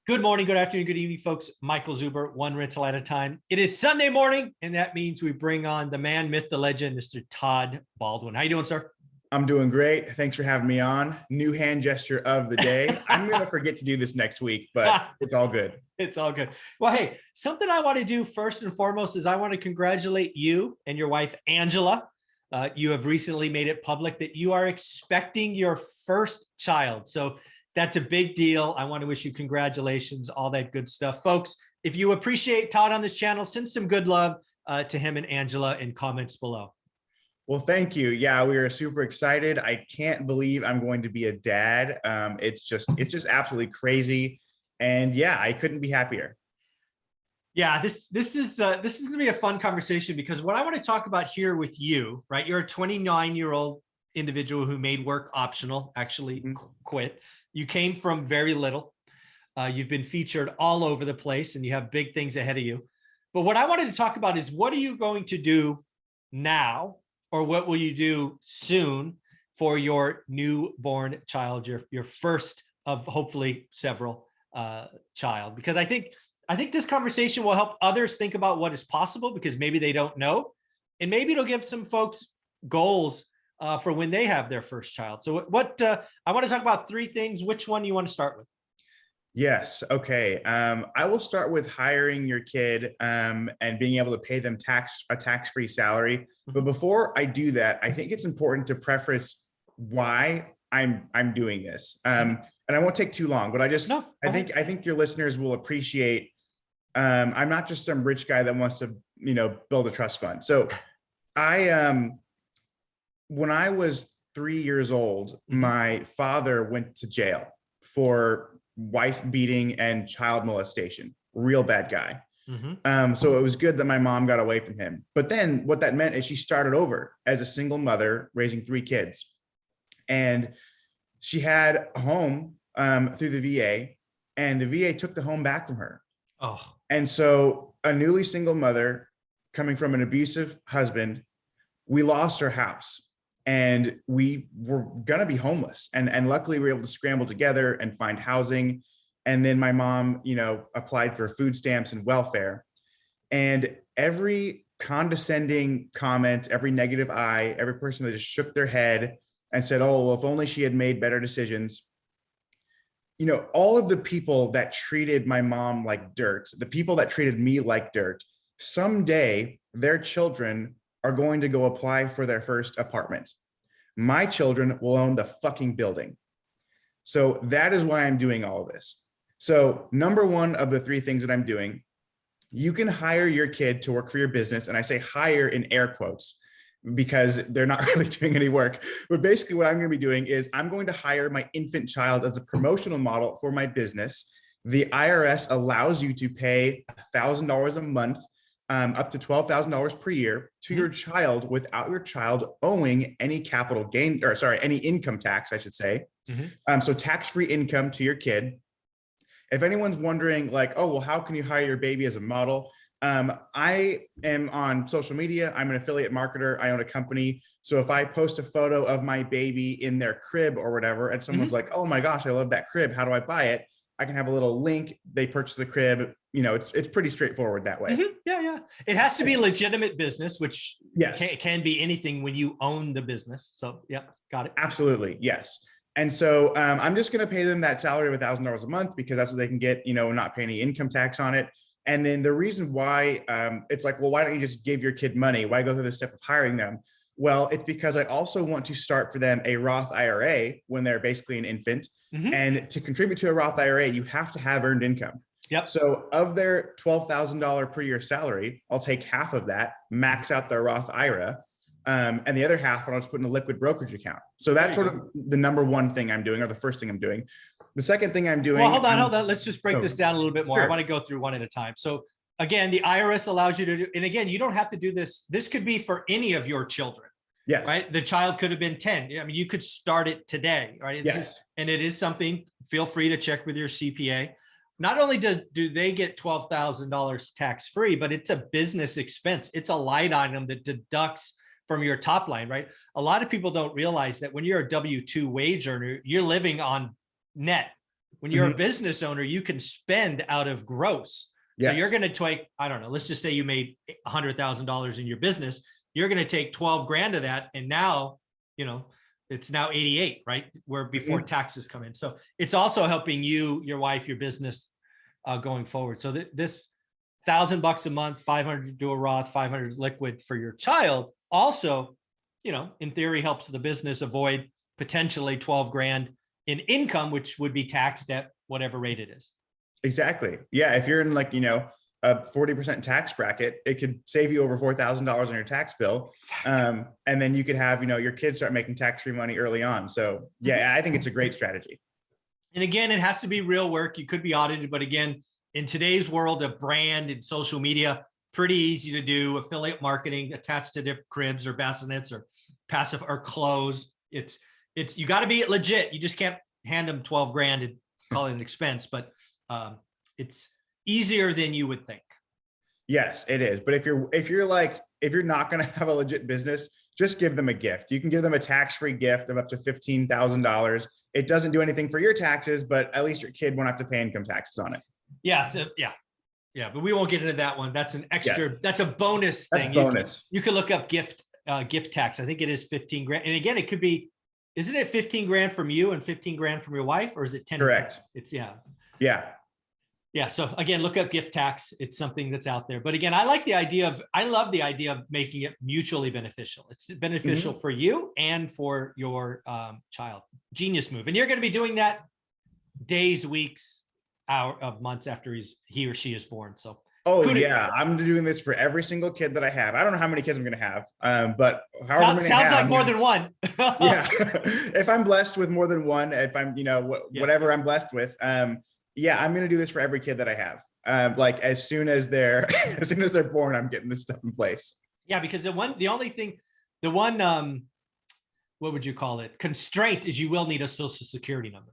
Good morning, good afternoon, good evening, folks. Michael Zuber, one rental at a time. It is Sunday morning, and that means we bring on the man, myth, the legend, Mr. Todd Baldwin. How you doing, sir? I'm doing great. Thanks for having me on. New hand gesture of the day. I'm going to forget to do this next week, but it's all good. It's all good. Well, hey, something I want to do first and foremost is I want to congratulate you and your wife, Angela. You have recently made it public that you are expecting your first child. So that's a big deal. I want to wish you congratulations, all that good stuff. Folks, if you appreciate Todd on this channel, send some good love to him and Angela in comments below. Well, thank you. Yeah, we are super excited. I can't believe I'm going to be a dad. It's just absolutely crazy. And yeah, I couldn't be happier. Yeah, this is going to be a fun conversation because what I want to talk about here with you, right? You're a 29-year-old individual who made work optional, actually quit. You came from very little. You've been featured all over the place and you have big things ahead of you. But what I wanted to talk about is what are you going to do now, or what will you do soon for your newborn child, your first of hopefully several child? Because I think this conversation will help others think about what is possible because maybe they don't know, and maybe it'll give some folks goals for when they have their first child. So what I want to talk about three things. Which one do you want to start with? Yes. Okay. I will start with hiring your kid and being able to pay them a tax-free salary. But before I do that, I think it's important to preface why I'm doing this. And I won't take too long, but I think your listeners will appreciate. I'm not just some rich guy that wants to, build a trust fund. So when I was 3 years old, my father went to jail for wife beating and child molestation. Real bad guy. So it was good that my mom got away from him. But then what that meant is she started over as a single mother raising 3 kids. And she had a home through the VA, and the VA took the home back from her. Oh. And so a newly single mother coming from an abusive husband, we lost our house. And we were going to be homeless. And luckily we were able to scramble together and find housing. And then my mom, applied for food stamps and welfare. And every condescending comment, every negative eye, every person that just shook their head and said, oh, well, if only she had made better decisions. All of the people that treated my mom like dirt, the people that treated me like dirt, someday their children are going to go apply for their first apartment. My children will own the fucking building. So that is why I'm doing all of this. So number one of the 3 things that I'm doing, you can hire your kid to work for your business. And I say hire in air quotes because they're not really doing any work. But basically what I'm going to be doing is I'm going to hire my infant child as a promotional model for my business. The IRS allows you to pay $1,000 a month up to $12,000 per year to your child without your child owing any capital gain, or sorry, any income tax, I should say. So tax-free income to your kid. If anyone's wondering like, oh, well, how can you hire your baby as a model? I am on social media. I'm an affiliate marketer. I own a company. So if I post a photo of my baby in their crib or whatever, and someone's like, oh my gosh, I love that crib. How do I buy it? I can have a little link. They purchase the crib. It's pretty straightforward that way. Yeah. It has to be legitimate business, which yes, can be anything when you own the business. So yeah, got it. Absolutely. Yes. And so I'm just going to pay them that salary of $1,000 a month because that's what they can get, not pay any income tax on it. And then the reason why it's like, well, why don't you just give your kid money? Why go through the step of hiring them? Well, it's because I also want to start for them a Roth IRA when they're basically an infant. And to contribute to a Roth IRA, you have to have earned income. Yep. So of their $12,000 per year salary, I'll take half of that, max out their Roth IRA, and the other half I'll just put in a liquid brokerage account. So that's sort of the number one thing I'm doing, or the first thing I'm doing. The second thing I'm doing. Well, hold on. Let's just break this down a little bit more. Sure. I want to go through one at a time. So again, the IRS allows you to do, and again, you don't have to do this. This could be for any of your children. Yes. Right. The child could have been 10. I mean, you could start it today. Right. Yes. And it is something, feel free to check with your CPA. Not only do they get $12,000 tax free, but it's a business expense. It's a line item that deducts from your top line, right? A lot of people don't realize that when you're a W-2 wage earner, you're living on net, When you're a business owner, you can spend out of gross. So you're going to take, I don't know, let's just say you made $100,000 in your business. You're going to take 12 grand of that. And now, you know, it's now 88, right? Where before taxes come in. So it's also helping you, your wife, your business going forward. So this $1,000 a month, 500 to do a Roth, 500 liquid for your child also, you know, in theory helps the business avoid potentially 12 grand in income, which would be taxed at whatever rate it is. Exactly. Yeah. If you're in like, you know, a 40% tax bracket, it could save you over $4,000 on your tax bill. And then you could have, you know, your kids start making tax-free money early on. So yeah, I think it's a great strategy. And again, it has to be real work. You could be audited, but again, in today's world of brand and social media, pretty easy to do. Affiliate marketing attached to different cribs or bassinets or passive or clothes. It's you got to be legit. You just can't hand them 12 grand and call it an expense, but it's easier than you would think. Yes, it is. But if you're not going to have a legit business, just give them a gift. You can give them a tax-free gift of up to $15,000. It doesn't do anything for your taxes, but at least your kid won't have to pay income taxes on it. Yeah. So, yeah. But we won't get into that one. That's an extra, that's a bonus thing. That's bonus. You can look up gift tax. I think it is 15 grand. And again, it could be, isn't it 15 grand from you and 15 grand from your wife, or is it 10? Correct. It's Yeah. So again, look up gift tax. It's something that's out there. But again, I love the idea of making it mutually beneficial. It's beneficial for you and for your child. Genius move. And you're going to be doing that days, weeks, of months after he or she is born. So I'm doing this for every single kid that I have. I don't know how many kids I'm going to have, but however many sounds like more than one. Yeah. If I'm blessed with more than one, if I'm, you know, whatever I'm blessed with, I'm going to do this for every kid that I have. Like as soon as they're born, I'm getting this stuff in place. Yeah. Because the one what would you call it? Constraint is you will need a social security number.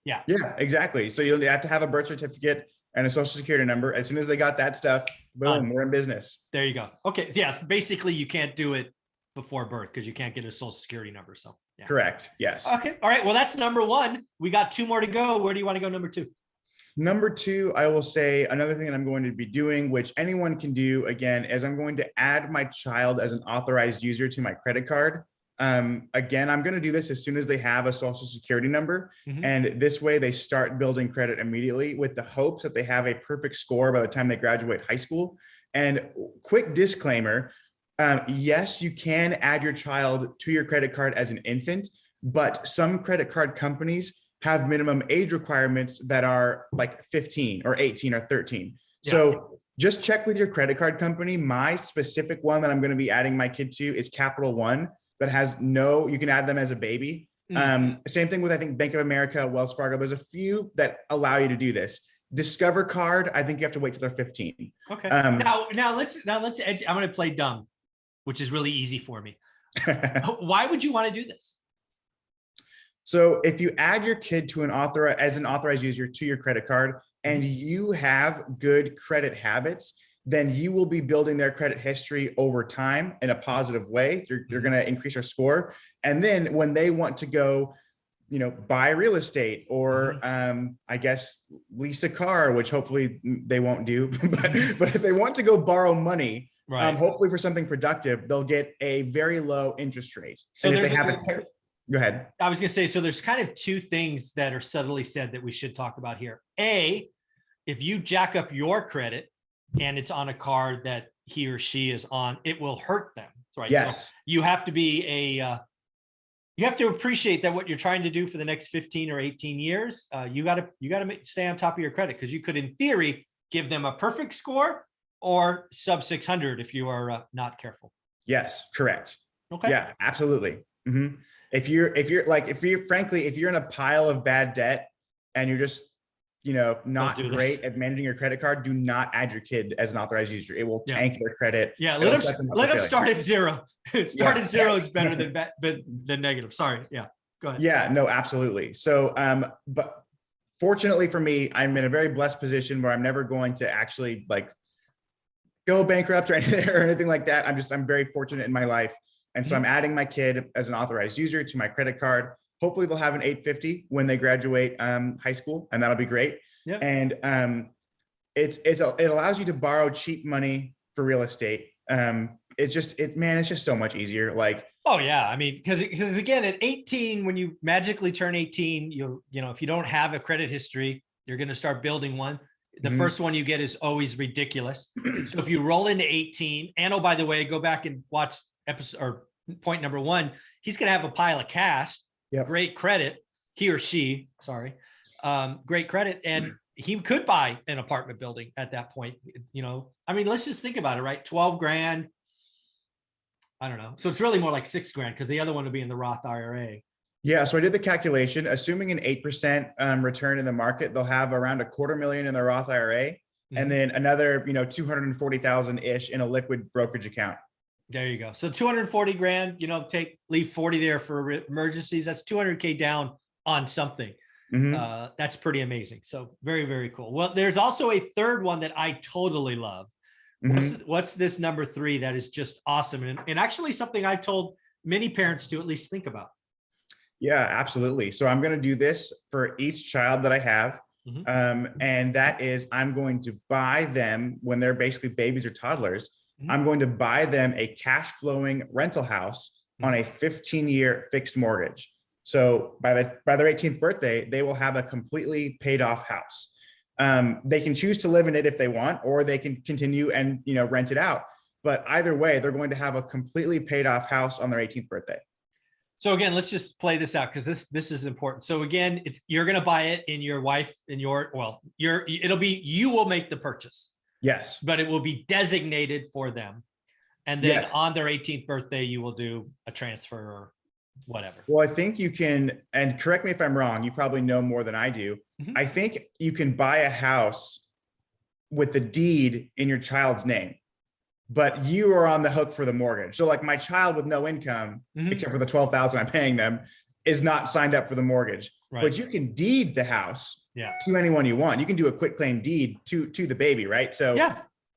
Yeah, exactly. So you'll have to have a birth certificate and a social security number. As soon as they got that stuff, boom, we're in business. There you go. Okay. Yeah. Basically you can't do it before birth because you can't get a social security number. So yeah. Correct. Yes. Okay. All right. Well, that's number one. We got two more to go. Where do you want to go? Number two? Number two, I will say another thing that I'm going to be doing, which anyone can do again, is I'm going to add my child as an authorized user to my credit card. Again, I'm going to do this as soon as they have a social security number. And this way they start building credit immediately with the hopes that they have a perfect score by the time they graduate high school. And quick disclaimer, yes, you can add your child to your credit card as an infant, but some credit card companies have minimum age requirements that are like 15 or 18 or 13. Yeah. So just check with your credit card company. My specific one that I'm going to be adding my kid to is Capital One. That has you can add them as a baby. Same thing with, I think, Bank of America, Wells Fargo. There's a few that allow you to do this. Discover Card, I think you have to wait till they're 15. Okay. Now let's I'm going to play dumb, which is really easy for me. Why would you want to do this? So if you add your kid to as an authorized user to your credit card and you have good credit habits, then you will be building their credit history over time in a positive way. You're going to increase their score. And then when they want to go, you know, buy real estate or I guess lease a car, which hopefully they won't do, but if they want to go borrow money, hopefully for something productive, they'll get a very low interest rate. So and if they have go ahead. I was going to say, so there's kind of two things that are subtly said that we should talk about here. A, if you jack up your credit, and it's on a card that he or she is on, it will hurt them, right? Yes. So you have to be you have to appreciate that what you're trying to do for the next 15 or 18 years, you got to stay on top of your credit because you could, in theory, give them a perfect score or sub 600 if you are not careful. Yes, correct. Okay. Yeah, absolutely. If you're in a pile of bad debt and you're just, you know, not great at managing your credit card, do not add your kid as an authorized user. It will tank their credit. Yeah, let them start at zero. Start at zero is better than negative. Sorry. Yeah, go ahead. Yeah, no, absolutely. So, but fortunately for me, I'm in a very blessed position where I'm never going to actually like go bankrupt or anything like that. I'm very fortunate in my life. And so I'm adding my kid as an authorized user to my credit card. Hopefully they'll have an 850 when they graduate high school, and that'll be great. Yeah. And it allows you to borrow cheap money for real estate. It's just so much easier. Like, oh yeah, I mean, because again, at 18, when you magically turn 18, you know, if you don't have a credit history, you're going to start building one. The first one you get is always ridiculous. So if you roll into 18, and oh, by the way, go back and watch episode or point number 1, he's going to have a pile of cash, great credit, he or she, sorry, great credit. And he could buy an apartment building at that point. You know, I mean, let's just think about it, right? 12 grand. I don't know. So it's really more like 6 grand because the other one would be in the Roth IRA. Yeah. So I did the calculation, assuming an 8% return in the market, they'll have around $250,000 in their Roth IRA, and then another, 240,000 ish in a liquid brokerage account. There you go. So 240 grand, leave 40 there for emergencies. That's 200K down on something. That's pretty amazing. So very, very cool. Well, there's also a third one that I totally love. What's this number 3 that is just awesome, and actually something I've told many parents to at least think about? Yeah, absolutely. So I'm going to do this for each child that I have. And that is, I'm going to buy them when they're basically babies or toddlers. I'm going to buy them a cash flowing rental house on a 15-year fixed mortgage. So by their 18th birthday, they will have a completely paid off house. They can choose to live in it if they want, or they can continue and, rent it out. But either way, they're going to have a completely paid off house on their 18th birthday. So again, let's just play this out because this is important. So again, you're going to buy it in your wife and you will make the purchase. Yes. But it will be designated for them. And then on their 18th birthday, you will do a transfer or whatever. Well, I think you can, and correct me if I'm wrong, you probably know more than I do. I think you can buy a house with the deed in your child's name, but you are on the hook for the mortgage. So like my child with no income, except for the $12,000 I'm paying them, is not signed up for the mortgage. Right. But you can deed the house to anyone you want. You can do a quitclaim deed to the baby, right? So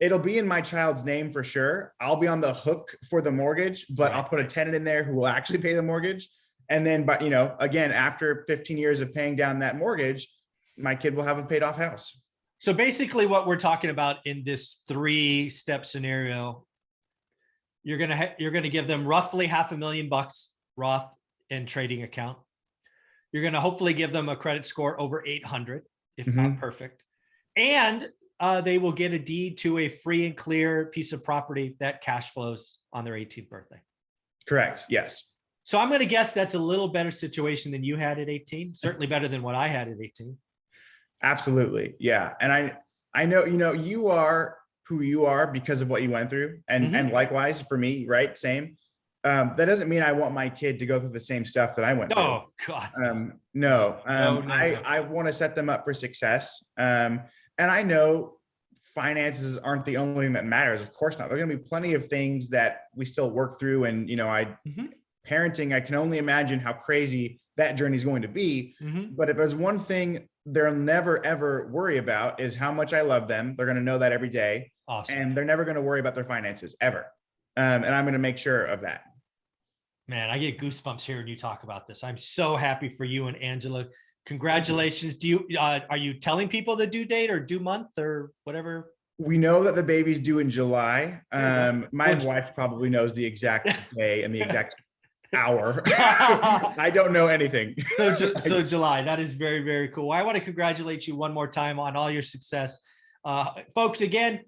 it'll be in my child's name for sure. I'll be on the hook for the mortgage, but I'll put a tenant in there who will actually pay the mortgage. And then, but again, after 15 years of paying down that mortgage, my kid will have a paid off house. So basically what we're talking about in this 3-step scenario, you're going to give them roughly $500,000 Roth and trading account. You're going to hopefully give them a credit score over 800, if not perfect. And they will get a deed to a free and clear piece of property that cash flows on their 18th birthday. Correct. Yes. So I'm going to guess that's a little better situation than you had at 18. Certainly better than what I had at 18. Absolutely. Yeah. And I know, you are who you are because of what you went through. And likewise for me, right? Same. That doesn't mean I want my kid to go through the same stuff that I went through. Oh God. No. I want to set them up for success. And I know finances aren't the only thing that matters. Of course not. There are going to be plenty of things that we still work through. And, parenting, I can only imagine how crazy that journey is going to be. But if there's one thing they'll never, ever worry about is how much I love them. They're going to know that every day. Awesome. And they're never going to worry about their finances ever. And I'm going to make sure of that. Man, I get goosebumps hearing you talk about this. I'm so happy for you and Angela. Congratulations. Are you telling people the due date or due month or whatever? We know that the baby's due in July. My wife probably knows the exact day and the exact hour. I don't know anything. So July, that is very, very cool. I want to congratulate you one more time on all your success. Folks, again,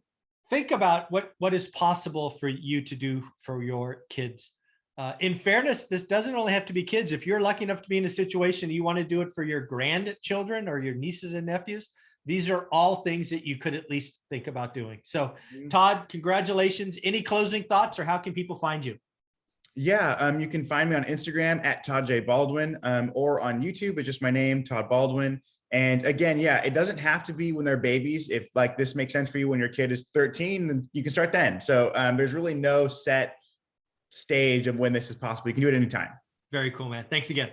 think about what is possible for you to do for your kids. In fairness, this doesn't only have to be kids. If you're lucky enough to be in a situation you want to do it for your grandchildren or your nieces and nephews, these are all things that you could at least think about doing. So Todd, congratulations. Any closing thoughts, or how can people find you? Yeah, you can find me on Instagram at Todd J. Baldwin, or on YouTube. It's just my name, Todd Baldwin. And again, it doesn't have to be when they're babies. If like this makes sense for you when your kid is 13, then you can start then. So there's really no set stage of when this is possible. You can do it anytime. Very cool, man. Thanks again.